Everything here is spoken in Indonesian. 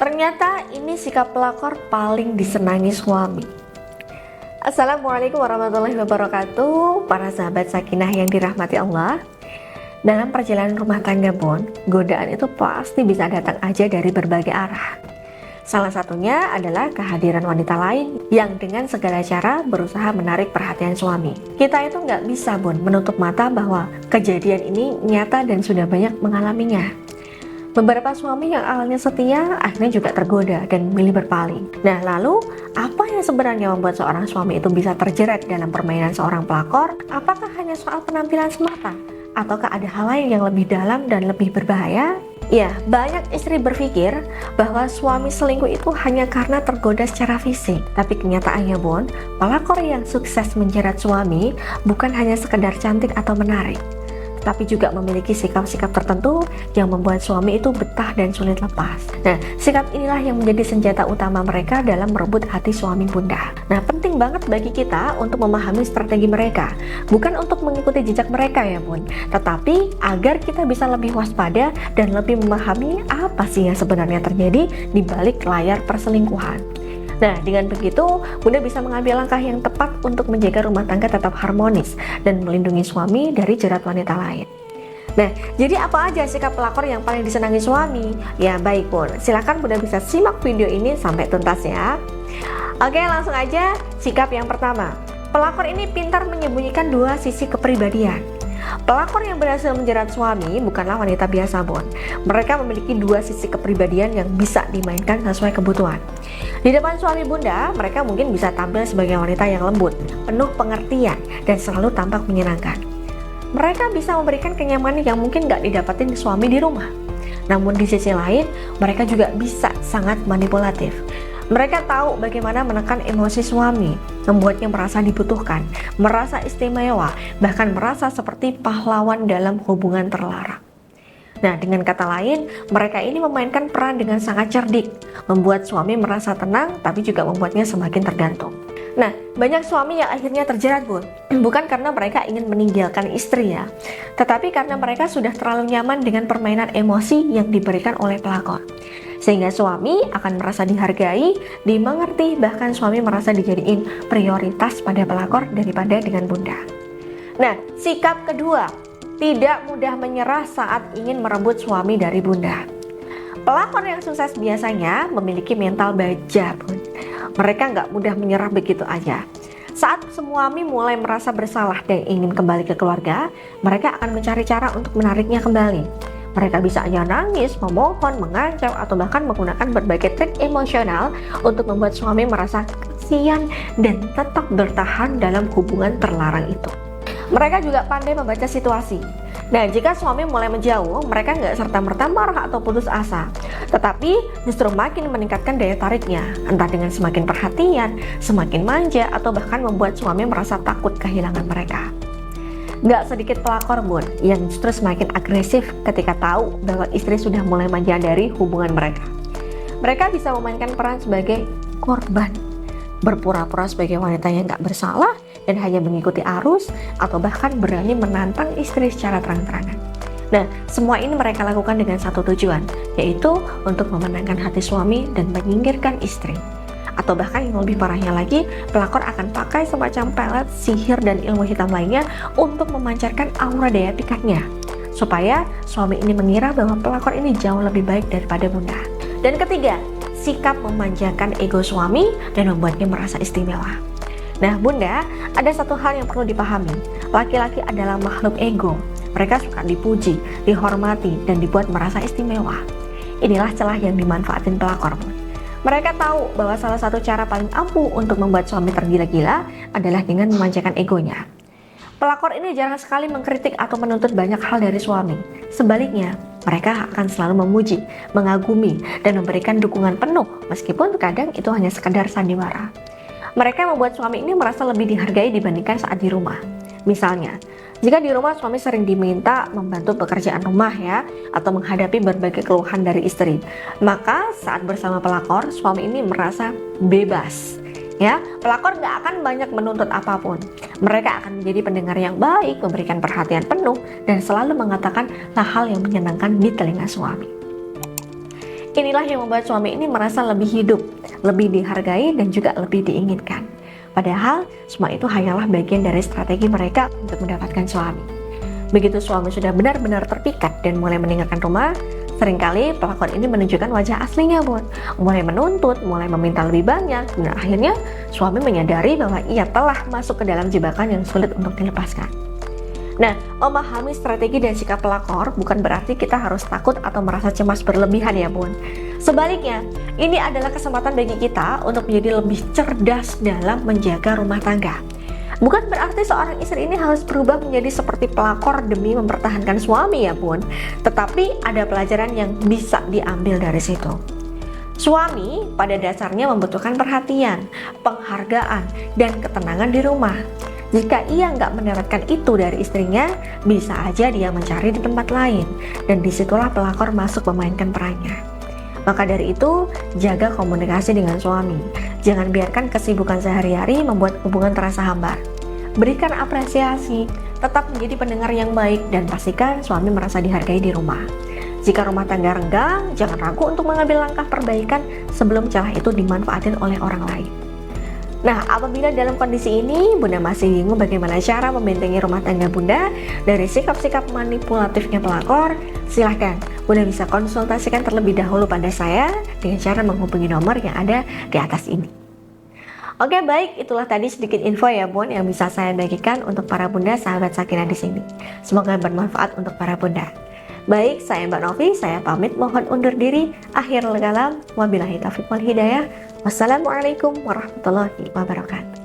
Ternyata ini sikap pelakor paling disenangi suami. Assalamualaikum warahmatullahi wabarakatuh, para sahabat sakinah yang dirahmati Allah. Dalam perjalanan rumah tangga pun, godaan itu pasti bisa datang aja dari berbagai arah. Salah satunya adalah kehadiran wanita lain yang dengan segala cara berusaha menarik perhatian suami. Kita itu nggak bisa menutup mata bahwa kejadian ini nyata dan sudah banyak mengalaminya. Beberapa suami yang awalnya setia akhirnya juga tergoda dan memilih berpaling. Nah, lalu apa yang sebenarnya membuat seorang suami itu bisa terjerat dalam permainan seorang pelakor? Apakah hanya soal penampilan semata? Ataukah ada hal lain yang lebih dalam dan lebih berbahaya? Ya, banyak istri berpikir bahwa suami selingkuh itu hanya karena tergoda secara fisik. Tapi kenyataannya pelakor yang sukses menjerat suami bukan hanya sekedar cantik atau menarik, tapi juga memiliki sikap-sikap tertentu yang membuat suami itu betah dan sulit lepas. Nah, sikap inilah yang menjadi senjata utama mereka dalam merebut hati suami bunda. Nah, penting banget bagi kita untuk memahami strategi mereka, bukan untuk mengikuti jejak mereka ya tetapi agar kita bisa lebih waspada dan lebih memahami apa sih yang sebenarnya terjadi di balik layar perselingkuhan. Nah, dengan begitu, Bunda bisa mengambil langkah yang tepat untuk menjaga rumah tangga tetap harmonis dan melindungi suami dari jerat wanita lain. Nah, jadi apa aja sikap pelakor yang paling disenangi suami? Ya, baik silakan Bunda bisa simak video ini sampai tuntas ya. Oke, langsung aja. Sikap yang pertama, pelakor ini pintar menyembunyikan dua sisi kepribadian. Pelakor yang berhasil menjerat suami bukanlah wanita biasa Mereka memiliki dua sisi kepribadian yang bisa dimainkan sesuai kebutuhan. Di depan suami bunda, mereka mungkin bisa tampil sebagai wanita yang lembut, penuh pengertian, dan selalu tampak menyenangkan. Mereka bisa memberikan kenyamanan yang mungkin gak didapatin suami di rumah. Namun di sisi lain, mereka juga bisa sangat manipulatif. Mereka tahu bagaimana menekan emosi suami, membuatnya merasa dibutuhkan, merasa istimewa, bahkan merasa seperti pahlawan dalam hubungan terlarang. Nah, dengan kata lain, mereka ini memainkan peran dengan sangat cerdik, membuat suami merasa tenang, tapi juga membuatnya semakin tergantung. Nah, banyak suami yang akhirnya terjerat bukan karena mereka ingin meninggalkan istri ya, tetapi karena mereka sudah terlalu nyaman dengan permainan emosi yang diberikan oleh pelakor. Sehingga suami akan merasa dihargai, dimengerti, bahkan suami merasa dijadiin prioritas pada pelakor daripada dengan bunda. Nah, sikap kedua, tidak mudah menyerah saat ingin merebut suami dari bunda. Pelakor yang sukses biasanya memiliki mental baja Mereka nggak mudah menyerah begitu aja. Saat suami mulai merasa bersalah dan ingin kembali ke keluarga, mereka akan mencari cara untuk menariknya kembali. Mereka bisa hanya nangis, memohon, mengancam, atau bahkan menggunakan berbagai trik emosional untuk membuat suami merasa kasihan dan tetap bertahan dalam hubungan terlarang itu. Mereka juga pandai membaca situasi. Nah, jika suami mulai menjauh, mereka nggak serta-merta marah atau putus asa, tetapi justru makin meningkatkan daya tariknya, entah dengan semakin perhatian, semakin manja, atau bahkan membuat suami merasa takut kehilangan mereka. Gak sedikit pelakor yang justru semakin agresif ketika tahu bahwa istri sudah mulai menjadari hubungan mereka. Mereka bisa memainkan peran sebagai korban, berpura-pura sebagai wanita yang gak bersalah dan hanya mengikuti arus, atau bahkan berani menantang istri secara terang-terangan. Nah, semua ini mereka lakukan dengan satu tujuan, yaitu untuk memenangkan hati suami dan menyingkirkan istri. Atau bahkan yang lebih parahnya lagi, pelakor akan pakai semacam pelet, sihir, dan ilmu hitam lainnya untuk memancarkan aura daya pikatnya, supaya suami ini mengira bahwa pelakor ini jauh lebih baik daripada bunda. Dan ketiga, sikap memanjakan ego suami dan membuatnya merasa istimewa. Nah bunda, ada satu hal yang perlu dipahami. Laki-laki adalah makhluk ego. Mereka suka dipuji, dihormati, dan dibuat merasa istimewa. Inilah celah yang dimanfaatin pelakor Mereka tahu bahwa salah satu cara paling ampuh untuk membuat suami tergila-gila adalah dengan memanjakan egonya. Pelakor ini jarang sekali mengkritik atau menuntut banyak hal dari suami. Sebaliknya, mereka akan selalu memuji, mengagumi, dan memberikan dukungan penuh, meskipun kadang itu hanya sekedar sandiwara. Mereka membuat suami ini merasa lebih dihargai dibandingkan saat di rumah. Misalnya, jika di rumah suami sering diminta membantu pekerjaan rumah ya, atau menghadapi berbagai keluhan dari istri, maka saat bersama pelakor, suami ini merasa bebas. Ya, pelakor nggak akan banyak menuntut apapun. Mereka akan menjadi pendengar yang baik, memberikan perhatian penuh, dan selalu mengatakan hal-hal yang menyenangkan di telinga suami. Inilah yang membuat suami ini merasa lebih hidup, lebih dihargai, dan juga lebih diinginkan. Padahal semua itu hanyalah bagian dari strategi mereka untuk mendapatkan suami. Begitu suami sudah benar-benar terpikat dan mulai meninggalkan rumah, seringkali pelakor ini menunjukkan wajah aslinya, Bun. Mulai menuntut, mulai meminta lebih banyak, dan akhirnya suami menyadari bahwa ia telah masuk ke dalam jebakan yang sulit untuk dilepaskan. Nah, memahami strategi dan sikap pelakor bukan berarti kita harus takut atau merasa cemas berlebihan ya, Bun. Sebaliknya, ini adalah kesempatan bagi kita untuk menjadi lebih cerdas dalam menjaga rumah tangga. Bukan berarti seorang istri ini harus berubah menjadi seperti pelakor demi mempertahankan suami ya, Bun. Tetapi ada pelajaran yang bisa diambil dari situ. Suami pada dasarnya membutuhkan perhatian, penghargaan, dan ketenangan di rumah. Jika ia nggak mendapatkan itu dari istrinya, bisa aja dia mencari di tempat lain, dan disitulah pelakor masuk memainkan perannya. Maka dari itu, jaga komunikasi dengan suami. Jangan biarkan kesibukan sehari-hari membuat hubungan terasa hambar. Berikan apresiasi, tetap menjadi pendengar yang baik, dan pastikan suami merasa dihargai di rumah. Jika rumah tangga renggang, jangan ragu untuk mengambil langkah perbaikan sebelum celah itu dimanfaatin oleh orang lain. Nah, apabila dalam kondisi ini Bunda masih bingung bagaimana cara membentengi rumah tangga Bunda dari sikap-sikap manipulatifnya pelakor, silahkan Bunda bisa konsultasikan terlebih dahulu pada saya dengan cara menghubungi nomor yang ada di atas ini. Oke, baik, itulah tadi sedikit info ya, Bun, yang bisa saya bagikan untuk para Bunda sahabat Sakinah di sini. Semoga bermanfaat untuk para Bunda. Baik, saya Mbak Novi, saya pamit mohon undur diri. Akhirul kalam, wabillahi taufiq wal hidayah. Wassalamualaikum warahmatullahi wabarakatuh.